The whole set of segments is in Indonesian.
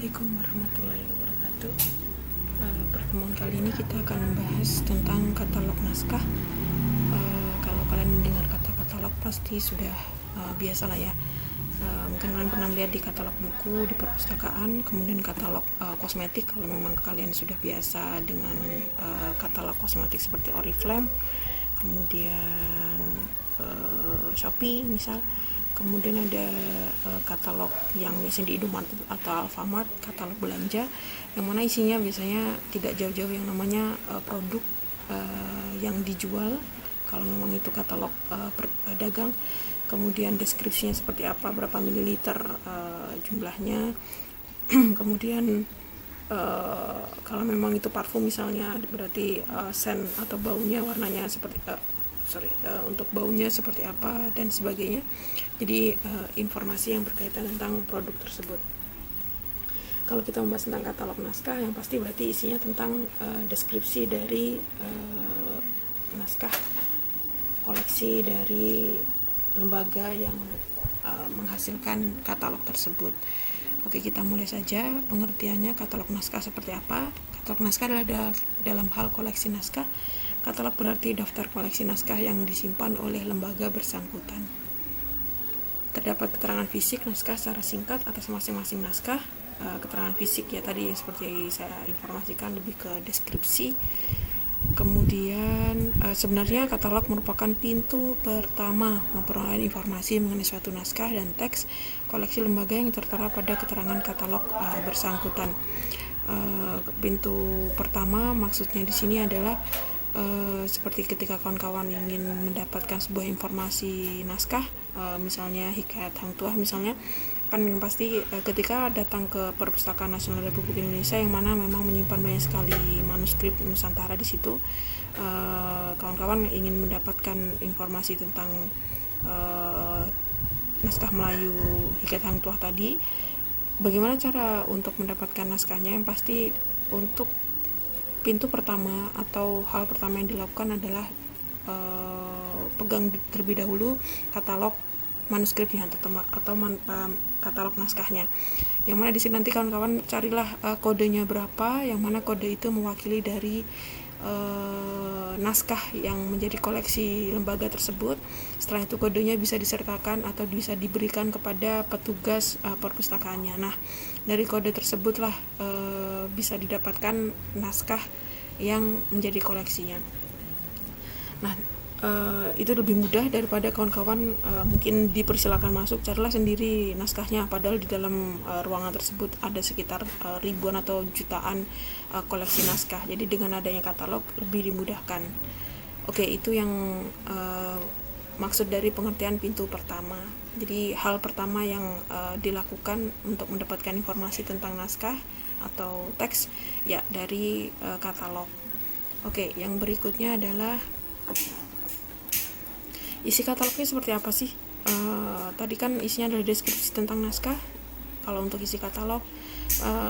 Assalamualaikum warahmatullahi wabarakatuh. Pertemuan kali ini kita akan membahas tentang katalog naskah. Kalau kalian mendengar kata katalog pasti sudah biasa lah ya. Mungkin kalian pernah lihat di katalog buku di perpustakaan, kemudian katalog kosmetik kalau memang kalian sudah biasa dengan katalog kosmetik seperti Oriflame, kemudian Shopee misal. Kemudian ada katalog yang biasanya di Indomaret atau Alfamart, katalog belanja, yang mana isinya biasanya tidak jauh-jauh yang namanya produk yang dijual, kalau memang itu katalog dagang. Kemudian deskripsinya seperti apa, berapa mililiter jumlahnya. Kemudian kalau memang itu parfum misalnya, berarti scent atau baunya, warnanya seperti untuk baunya seperti apa dan sebagainya. Jadi informasi yang berkaitan tentang produk tersebut. Kalau kita membahas tentang katalog naskah, yang pasti berarti isinya tentang deskripsi dari naskah koleksi dari lembaga yang menghasilkan katalog tersebut. Oke, kita mulai saja pengertiannya. Katalog naskah seperti apa? Katalog naskah adalah dalam hal koleksi naskah. Katalog berarti daftar koleksi naskah yang disimpan oleh lembaga bersangkutan. Terdapat keterangan fisik naskah secara singkat atas masing-masing naskah. Keterangan fisik ya tadi yang seperti saya informasikan, lebih ke deskripsi. Kemudian sebenarnya katalog merupakan pintu pertama memperoleh informasi mengenai suatu naskah dan teks koleksi lembaga yang tertera pada keterangan katalog bersangkutan. Pintu pertama maksudnya di sini adalah seperti ketika kawan-kawan ingin mendapatkan sebuah informasi naskah, misalnya Hikayat Hang Tuah misalnya, kan yang pasti ketika datang ke Perpustakaan Nasional Republik Indonesia yang mana memang menyimpan banyak sekali manuskrip Nusantara di situ, kawan-kawan ingin mendapatkan informasi tentang naskah Melayu Hikayat Hang Tuah tadi. Bagaimana cara untuk mendapatkan naskahnya? Yang pasti untuk pintu pertama atau hal pertama yang dilakukan adalah pegang terlebih dahulu katalog manuskripnya atau katalog naskahnya, yang mana di sini nanti kawan-kawan carilah kodenya berapa, yang mana kode itu mewakili dari naskah yang menjadi koleksi lembaga tersebut. Setelah itu kodenya bisa disertakan atau bisa diberikan kepada petugas perpustakaannya. Nah, dari kode tersebutlah bisa didapatkan naskah yang menjadi koleksinya. Nah, itu lebih mudah daripada kawan-kawan mungkin dipersilakan masuk, carilah sendiri naskahnya, padahal di dalam ruangan tersebut ada sekitar ribuan atau jutaan koleksi naskah. Jadi dengan adanya katalog lebih dimudahkan. Oke, itu yang maksud dari pengertian pintu pertama. Jadi hal pertama yang dilakukan untuk mendapatkan informasi tentang naskah atau teks ya dari katalog. Oke, yang berikutnya adalah isi katalognya seperti apa sih? Tadi kan isinya adalah deskripsi tentang naskah. Kalau untuk isi katalog,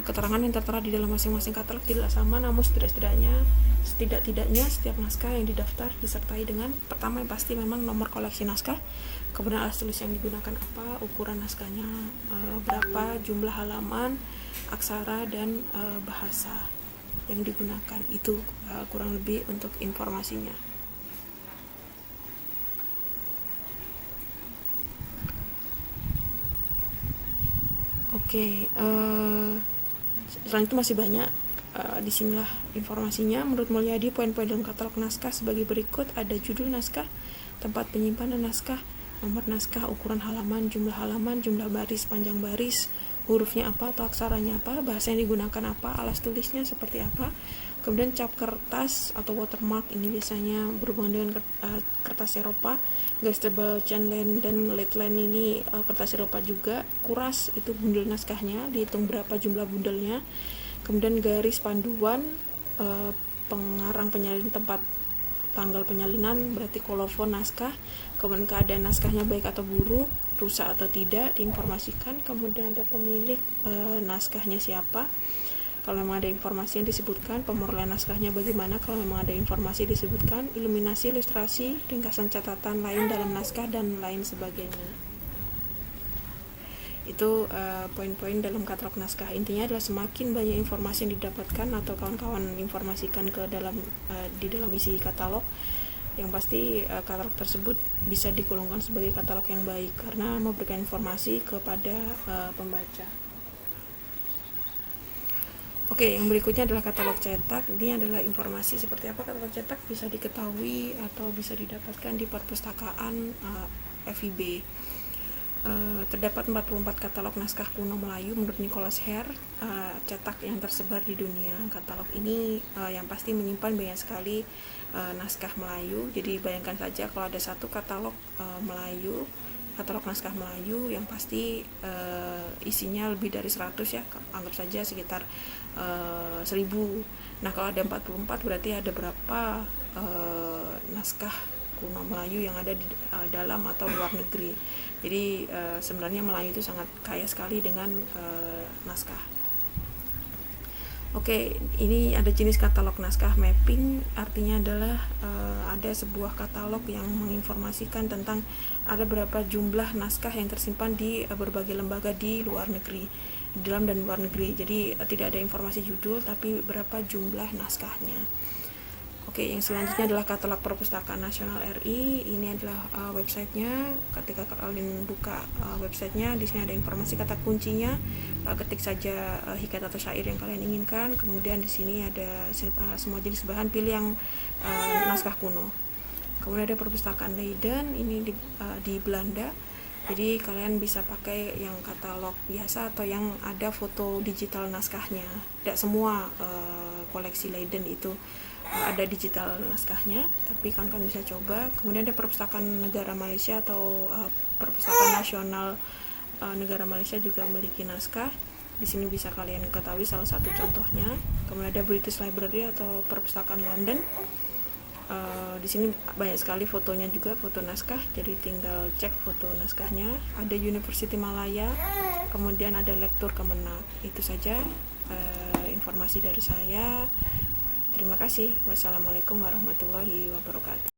keterangan yang tertera di dalam masing-masing katalog tidak sama, namun setidak-tidaknya setiap naskah yang didaftar disertai dengan pertama yang pasti memang nomor koleksi naskah, kemudian alas tulis yang digunakan apa, ukuran naskahnya berapa, jumlah halaman, aksara, dan bahasa yang digunakan. Itu kurang lebih untuk informasinya. Oke, selain itu masih banyak. Disinilah informasinya. Menurut Mulyadi, poin-poin dalam katalog naskah sebagai berikut: ada judul naskah, tempat penyimpanan naskah, nomor naskah, ukuran halaman, jumlah baris, panjang baris, hurufnya apa atau aksaranya apa, bahasa yang digunakan apa, alas tulisnya seperti apa. Kemudian cap kertas atau watermark, ini biasanya berhubungan dengan kertas Eropa. Garis tebal Chenland dan Letland, ini kertas Eropa juga. Kuras, itu bundel naskahnya, dihitung berapa jumlah bundelnya. Kemudian garis panduan, pengarang penyalin tempat tanggal penyalinan, berarti kolofon naskah. Kemudian keadaan naskahnya baik atau buruk, rusak atau tidak, diinformasikan. Kemudian ada pemilik naskahnya siapa, kalau memang ada informasi yang disebutkan. Pemerolehan naskahnya bagaimana, kalau memang ada informasi disebutkan. Iluminasi, ilustrasi, ringkasan catatan lain dalam naskah, dan lain sebagainya. Itu poin-poin dalam katalog naskah. Intinya adalah semakin banyak informasi yang didapatkan atau kawan-kawan informasikan ke dalam di dalam isi katalog, yang pasti katalog tersebut bisa digolongkan sebagai katalog yang baik karena memberikan informasi kepada pembaca. Oke, yang berikutnya adalah katalog cetak. Ini adalah informasi seperti apa katalog cetak bisa diketahui atau bisa didapatkan di perpustakaan FIB. Terdapat 44 katalog naskah kuno Melayu menurut Nicholas Hare cetak yang tersebar di dunia. Katalog ini yang pasti menyimpan banyak sekali naskah Melayu. Jadi bayangkan saja kalau ada satu katalog Melayu, katalog naskah Melayu yang pasti isinya lebih dari 100 ya, anggap saja sekitar 1000. Nah kalau ada 44 berarti ada berapa naskah kuno Melayu yang ada di dalam atau luar negeri. Jadi sebenarnya Melayu itu sangat kaya sekali dengan naskah. Oke, ini ada jenis katalog naskah mapping, artinya adalah ada sebuah katalog yang menginformasikan tentang ada berapa jumlah naskah yang tersimpan di berbagai lembaga di luar negeri, di dalam dan luar negeri. Jadi tidak ada informasi judul tapi berapa jumlah naskahnya. Oke, yang selanjutnya adalah katalog Perpustakaan Nasional RI. Ini adalah websitenya. Ketika kalian buka websitenya, di sini ada informasi kata kuncinya. Ketik saja hikayat atau syair yang kalian inginkan. Kemudian di sini ada semua jenis bahan, pilih yang naskah kuno. Kemudian ada Perpustakaan Leiden, ini di Belanda. Jadi kalian bisa pakai yang katalog biasa atau yang ada foto digital naskahnya. Tidak semua koleksi Leiden itu ada digital naskahnya, tapi kalian bisa coba. Kemudian ada Perpustakaan Negara Malaysia atau Perpustakaan Nasional Negara Malaysia juga memiliki naskah. Di sini bisa kalian ketahui salah satu contohnya. Kemudian ada British Library atau Perpustakaan London. Di sini banyak sekali fotonya juga, foto naskah, jadi tinggal cek foto naskahnya. Ada University Malaya, kemudian ada Lektur Kemenang. Itu saja informasi dari saya. Terima kasih. Wassalamualaikum warahmatullahi wabarakatuh.